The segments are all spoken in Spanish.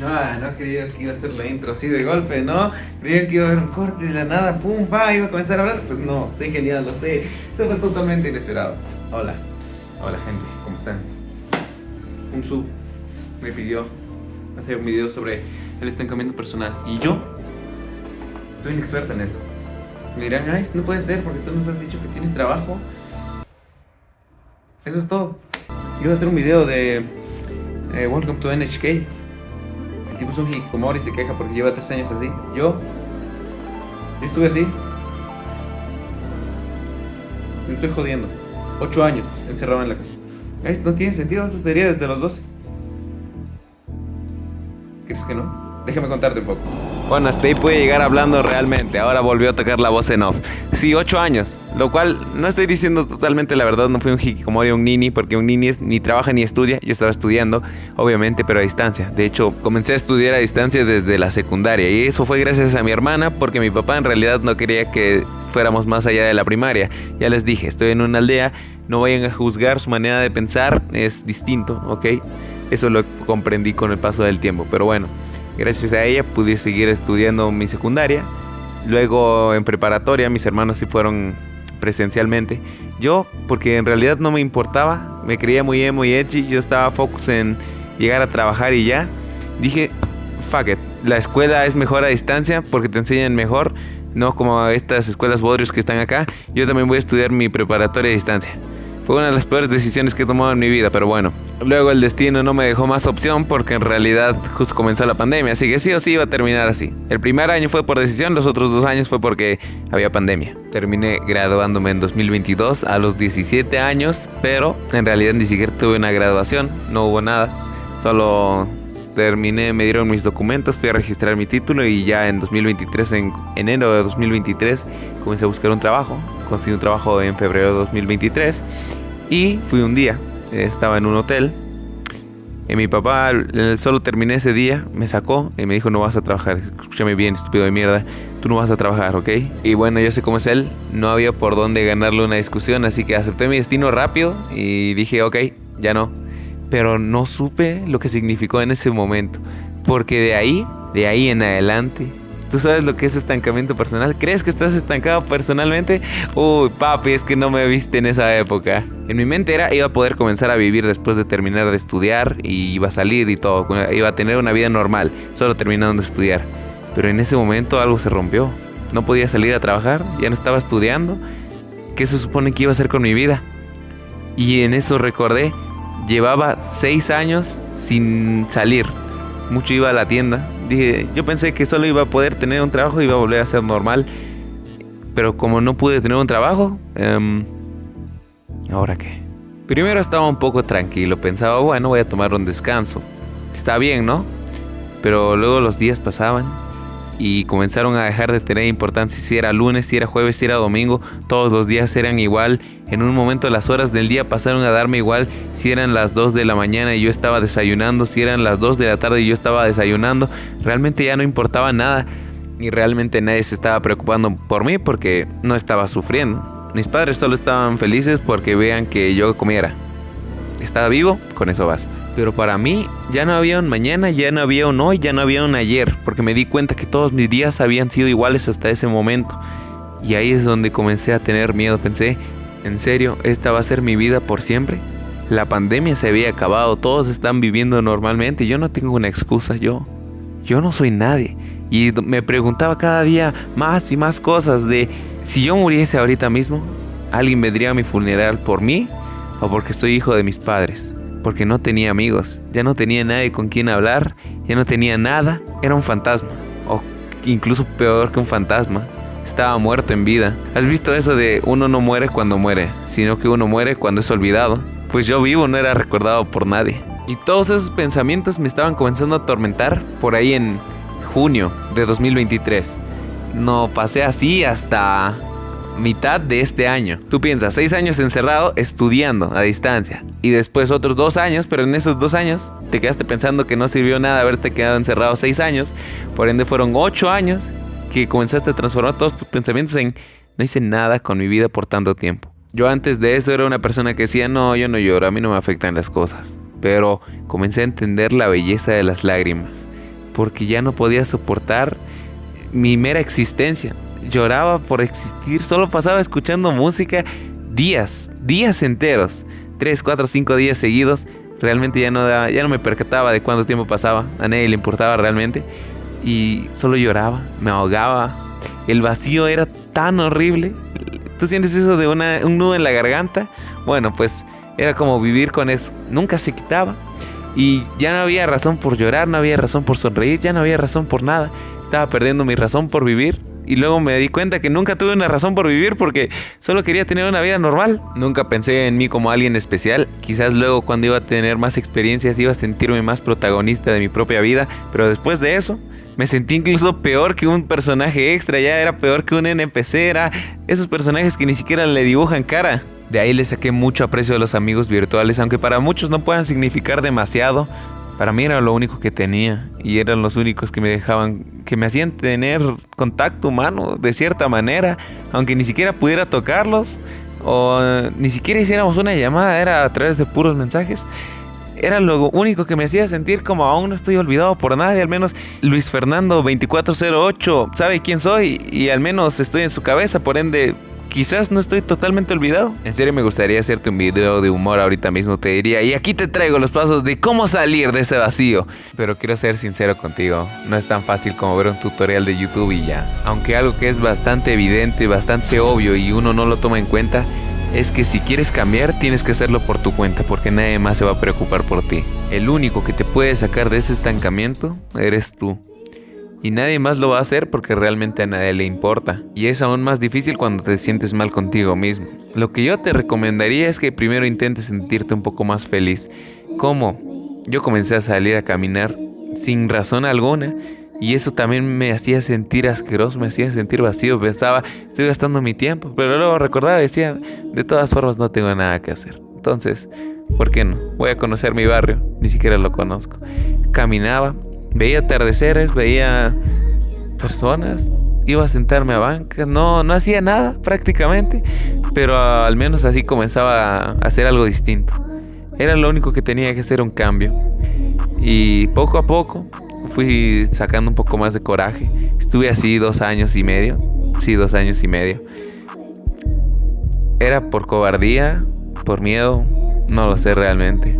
No creía que iba a ser la intro así de golpe, ¿no? Creía que iba a haber un corte y de la nada, pum, pa, iba a comenzar a hablar. Pues no, soy genial, lo sé. Esto fue totalmente inesperado. Hola, hola gente, ¿cómo están? Un sub me pidió hacer un video sobre el estancamiento personal. Y yo soy un experto en eso. Me dirán, ay, no puede ser porque tú nos has dicho que tienes trabajo. Eso es todo. Iba a hacer un video de Welcome to NHK. El tipo es un hikikomori y se queja porque lleva 3 años así. Yo estuve así. Me estoy jodiendo. 8 años encerrado en la casa. Ay, no tiene sentido, eso sería desde los 12. ¿Crees que no? Déjame contarte un poco. Bueno, hasta ahí pude llegar hablando realmente. Ahora volvió a tocar la voz en off. Sí, 8 años. Lo cual no estoy diciendo totalmente la verdad. No fui un hikikomori o un nini. Porque un nini ni trabaja ni estudia. Yo estaba estudiando, obviamente, pero a distancia. De hecho, comencé a estudiar a distancia desde la secundaria. Y eso fue gracias a mi hermana. Porque mi papá en realidad no quería que fuéramos más allá de la primaria. Ya les dije, estoy en una aldea. No vayan a juzgar, su manera de pensar es distinto, ¿ok? Eso lo comprendí con el paso del tiempo. Pero bueno, gracias a ella pude seguir estudiando mi secundaria. Luego en preparatoria mis hermanos sí fueron presencialmente. Yo, porque en realidad no me importaba, me creía muy emo y edgy. Yo estaba focus en llegar a trabajar y ya. Dije, fuck it, la escuela es mejor a distancia porque te enseñan mejor. No como estas escuelas bodrios que están acá. Yo también voy a estudiar mi preparatoria a distancia. Fue una de las peores decisiones que he tomado en mi vida, pero bueno. Luego el destino no me dejó más opción porque en realidad justo comenzó la pandemia, así que sí o sí iba a terminar así. El primer año fue por decisión, los otros 2 años fue porque había pandemia. Terminé graduándome en 2022 a los 17 años, pero en realidad ni siquiera tuve una graduación, no hubo nada. Solo terminé, me dieron mis documentos, fui a registrar mi título y ya en 2023, en enero de 2023, comencé a buscar un trabajo. Conseguí un trabajo en febrero de 2023 y fui un día, estaba en un hotel. Y mi papá, solo terminé ese día, me sacó y me dijo: no vas a trabajar, escúchame bien, estúpido de mierda, tú no vas a trabajar, ¿ok? Y bueno, yo sé cómo es él, no había por dónde ganarle una discusión, así que acepté mi destino rápido y dije: ok, ya no. Pero no supe lo que significó en ese momento, porque de ahí en adelante, ¿tú sabes lo que es estancamiento personal? ¿Crees que estás estancado personalmente? Uy, papi, es que no me viste en esa época. En mi mente iba a poder comenzar a vivir después de terminar de estudiar y iba a salir y todo, iba a tener una vida normal, solo terminando de estudiar. Pero en ese momento algo se rompió. No podía salir a trabajar, ya no estaba estudiando. ¿Qué se supone que iba a hacer con mi vida? Y en eso recordé, llevaba 6 años sin salir. Mucho iba a la tienda. Dije, yo pensé que solo iba a poder tener un trabajo y iba a volver a ser normal. Pero como no pude tener un trabajo, ¿ahora qué? Primero estaba un poco tranquilo. Pensaba, bueno, voy a tomar un descanso. Está bien, ¿no? Pero luego los días pasaban y comenzaron a dejar de tener importancia. Si era lunes, si era jueves, si era domingo, todos los días eran igual. En un momento las horas del día pasaron a darme igual. Si eran las 2 de la mañana y yo estaba desayunando, si eran las 2 de la tarde y yo estaba desayunando, realmente ya no importaba nada. Y realmente nadie se estaba preocupando por mí porque no estaba sufriendo. Mis padres solo estaban felices porque vean que yo comiera. Estaba vivo, con eso basta. Pero para mí ya no había un mañana, ya no había un hoy, ya no había un ayer, porque me di cuenta que todos mis días habían sido iguales hasta ese momento. Y ahí es donde comencé a tener miedo. Pensé, ¿en serio esta va a ser mi vida por siempre? La pandemia se había acabado, todos están viviendo normalmente, yo no tengo una excusa, yo no soy nadie. Y me preguntaba cada día más y más cosas de, si yo muriese ahorita mismo, ¿alguien vendría a mi funeral por mí o porque soy hijo de mis padres? Porque no tenía amigos, ya no tenía nadie con quien hablar, ya no tenía nada, era un fantasma, o incluso peor que un fantasma, estaba muerto en vida. ¿Has visto eso de uno no muere cuando muere, sino que uno muere cuando es olvidado? Pues yo vivo, no era recordado por nadie. Y todos esos pensamientos me estaban comenzando a atormentar por ahí en junio de 2023. No pasé así hasta mitad de este año. Tú piensas, 6 años encerrado estudiando a distancia y después otros 2 años, pero en esos 2 años te quedaste pensando que no sirvió nada haberte quedado encerrado 6 años, por ende fueron 8 años que comenzaste a transformar todos tus pensamientos en no hice nada con mi vida por tanto tiempo. Yo antes de eso era una persona que decía, no, yo no lloro, a mí no me afectan las cosas, pero comencé a entender la belleza de las lágrimas. porque ya no podía soportar mi mera existencia. Lloraba por existir, solo pasaba escuchando música días enteros, 3, 4, 5 días seguidos. Realmente ya no me percataba de cuánto tiempo pasaba, a nadie le importaba realmente. Y solo lloraba, me ahogaba. El vacío era tan horrible. ¿Tú sientes eso de un nudo en la garganta? Bueno, pues era como vivir con eso. Nunca se quitaba. Y ya no había razón por llorar, no había razón por sonreír, ya no había razón por nada. Estaba perdiendo mi razón por vivir. Y luego me di cuenta que nunca tuve una razón por vivir porque solo quería tener una vida normal. Nunca pensé en mí como alguien especial. Quizás luego cuando iba a tener más experiencias iba a sentirme más protagonista de mi propia vida. Pero después de eso me sentí incluso peor que un personaje extra. Ya era peor que un NPC. Era esos personajes que ni siquiera le dibujan cara. De ahí le saqué mucho aprecio a los amigos virtuales. Aunque para muchos no puedan significar demasiado, para mí era lo único que tenía. Y eran los únicos que me dejaban, que me hacían tener contacto humano de cierta manera. Aunque ni siquiera pudiera tocarlos, o ni siquiera hiciéramos una llamada, era a través de puros mensajes. Era lo único que me hacía sentir como aún no estoy olvidado por nadie. Al menos Luis Fernando 2408 sabe quién soy y al menos estoy en su cabeza. Por ende, quizás no estoy totalmente olvidado. En serio me gustaría hacerte un video de humor ahorita mismo, te diría. Y aquí te traigo los pasos de cómo salir de ese vacío. Pero quiero ser sincero contigo. No es tan fácil como ver un tutorial de YouTube y ya. Aunque algo que es bastante evidente, bastante obvio y uno no lo toma en cuenta, es que si quieres cambiar tienes que hacerlo por tu cuenta, porque nadie más se va a preocupar por ti. El único que te puede sacar de ese estancamiento eres tú. Y nadie más lo va a hacer porque realmente a nadie le importa. Y es aún más difícil cuando te sientes mal contigo mismo. Lo que yo te recomendaría es que primero intentes sentirte un poco más feliz. ¿Cómo? Yo comencé a salir a caminar sin razón alguna. Y eso también me hacía sentir asqueroso, me hacía sentir vacío. Pensaba, estoy gastando mi tiempo. Pero luego recordaba y decía, de todas formas no tengo nada que hacer. Entonces, ¿por qué no? Voy a conocer mi barrio, ni siquiera lo conozco. Caminaba, veía atardeceres, veía personas. Iba a sentarme a bancas, no hacía nada prácticamente. Pero al menos así comenzaba a hacer algo distinto. Era lo único que tenía que hacer, un cambio. Y poco a poco fui sacando un poco más de coraje. Estuve así 2 años y medio. Sí, 2 años y medio. Era por cobardía, por miedo, no lo sé realmente.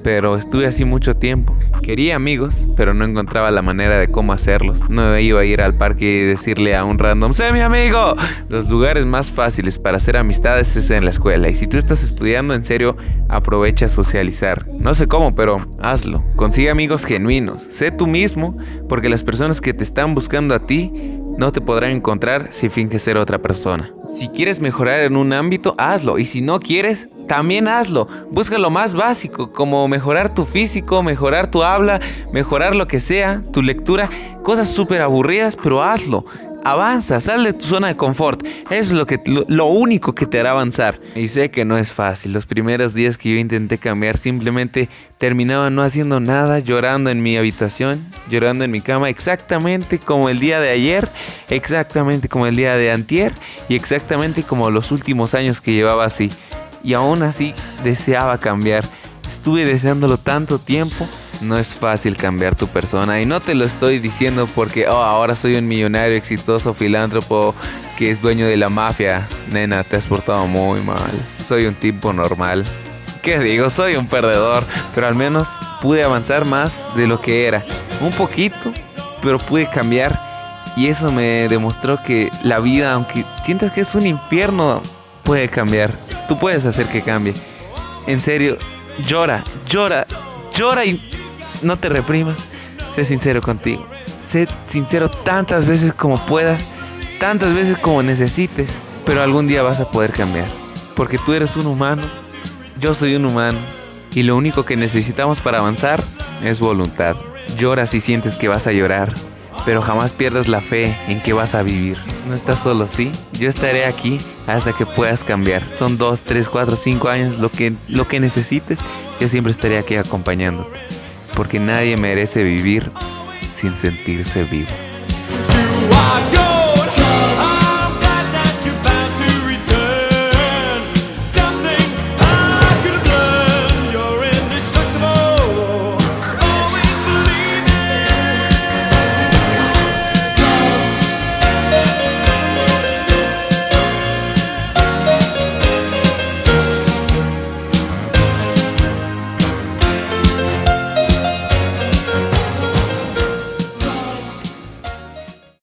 Pero estuve así mucho tiempo. Quería amigos, pero no encontraba la manera de cómo hacerlos. No iba a ir al parque y decirle a un random, ¡sé mi amigo! Los lugares más fáciles para hacer amistades es en la escuela. Y si tú estás estudiando, en serio, aprovecha a socializar. No sé cómo, pero hazlo. Consigue amigos genuinos. Sé tú mismo, porque las personas que te están buscando a ti no te podrán encontrar si finges ser otra persona. Si quieres mejorar en un ámbito, hazlo. Y si no quieres, también hazlo. Busca lo más básico, como mejorar tu físico, mejorar tu habla, mejorar lo que sea, tu lectura. Cosas súper aburridas, pero hazlo. Avanza, sal de tu zona de confort. Eso es lo único que te hará avanzar. Y sé que no es fácil. Los primeros días que yo intenté cambiar, simplemente terminaba no haciendo nada, llorando en mi habitación, llorando en mi cama, exactamente como el día de ayer, exactamente como el día de antier y exactamente como los últimos años que llevaba así. Y aún así deseaba cambiar. Estuve deseándolo tanto tiempo. No es fácil cambiar tu persona y no te lo estoy diciendo porque ahora soy un millonario exitoso filántropo que es dueño de la mafia. Nena, te has portado muy mal. Soy un tipo normal. ¿Qué digo? Soy un perdedor, pero al menos pude avanzar más de lo que era. Un poquito, pero pude cambiar y eso me demostró que la vida, aunque sientas que es un infierno, puede cambiar. Tú puedes hacer que cambie. En serio, llora y no te reprimas. Sé sincero contigo. Sé sincero tantas veces como puedas, tantas veces como necesites, pero algún día vas a poder cambiar. Porque tú eres un humano, yo soy un humano, y lo único que necesitamos para avanzar es voluntad. Llora si sientes que vas a llorar, pero jamás pierdas la fe en que vas a vivir. No estás solo, ¿sí? Yo estaré aquí hasta que puedas cambiar. Son 2, 3, 4, 5 años, lo que necesites. Yo siempre estaré aquí acompañándote. Porque nadie merece vivir sin sentirse vivo.